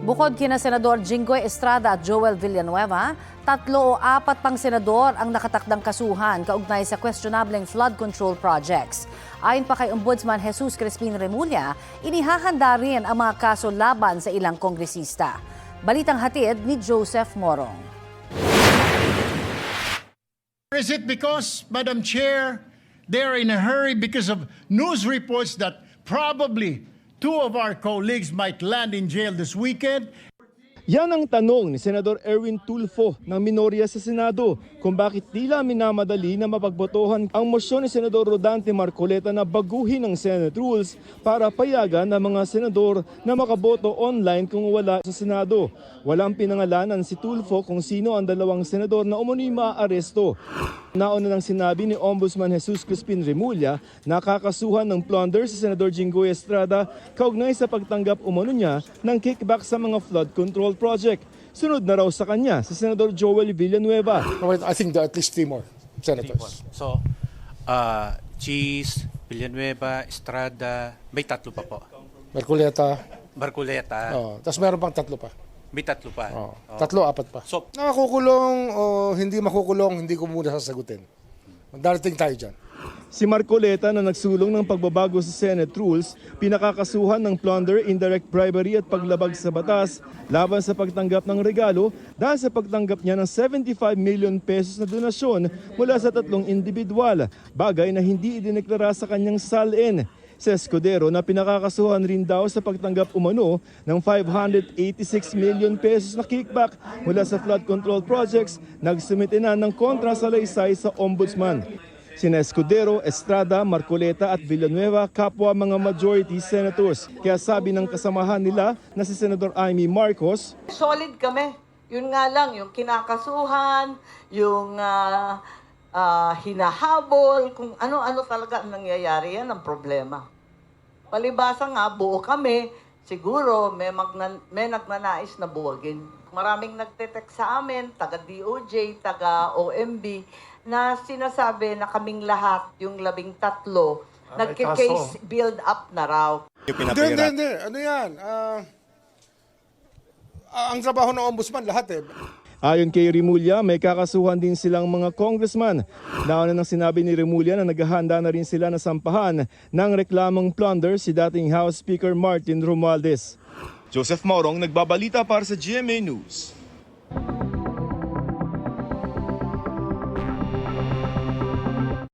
Bukod kina Senador Jinggoy Estrada at Joel Villanueva, 3 o 4 pang senador ang nakatakdang kasuhan kaugnay sa questionableng flood control projects. Ayon pa kay Ombudsman Jesus Crispin Remulla, inihahanda rin ang mga kaso laban sa ilang kongresista. Balitang hatid ni Joseph Morong. Is it because, Madam Chair, they're in a hurry because of news reports that probably 2 of our colleagues might land in jail this weekend? Yan ang tanong ni Senador Erwin Tulfo ng minorya sa Senado kung bakit tila minamadali na mapagbotohan ang mosyon ni Senador Rodante Marcoleta na baguhin ang Senate rules para payagan ng mga senador na makaboto online kung wala sa Senado. Walang pinangalanan si Tulfo kung sino ang 2 senador na umano'y maaaresto. Nauna nang sinabi ni Ombudsman Jesus Crispin Remulla na kakasuhan ng plunder si Senador Jinggoy Estrada kaugnay sa pagtanggap umano niya ng kickback sa mga flood control project. Sunod na raw sa kanya si Senador Joel Villanueva. I think there are at least 3 more senators. So, Cheese, Villanueva, Estrada, may 3 pa po. Marcoleta. Barculeta, Tapos meron pang 3 pa. may 3 pa. 3, 4 pa. So, Nakakukulong o hindi makukulong, hindi ko muna sasagutin. Darating tayo dyan. Si Marcoleta na nagsulong ng pagbabago sa Senate rules, pinakakasuhan ng plunder, indirect bribery at paglabag sa batas laban sa pagtanggap ng regalo dahil sa pagtanggap niya ng 75 million pesos na donasyon mula sa 3 individual, bagay na hindi idineklara sa kanyang salin. Si Escudero na pinakakasuhan rin daw sa pagtanggap umano ng 586 million pesos na kickback mula sa flood control projects, nagsumite na ng kontra salaysay sa Ombudsman. Sina Escudero, Estrada, Marcoleta at Villanueva kapwa mga majority senators. Kaya sabi ng kasamahan nila na si Senador Amy Marcos, solid kami. Yun nga lang, yung kinakasuhan, yung hinahabol, kung ano-ano talaga ang nangyayari, yan ang problema. Palibasa nga, buo kami, siguro may nagnanais na buwagin. Maraming nagtetext sa amin, taga DOJ, taga OMB, na sinasabi na kaming lahat, yung 13, nagke-case build up na raw. Hindi. Ano yan? Ang trabaho ng ombudsman, lahat eh. ayon kay Remulla, may kakasuhan din silang mga congressman. Nauna nang sinabi ni Remulla na naghahanda na rin sila na sampahan ng reklamong plunder si dating House Speaker Martin Romualdez. Joseph Morong, nagbabalita para sa GMA News.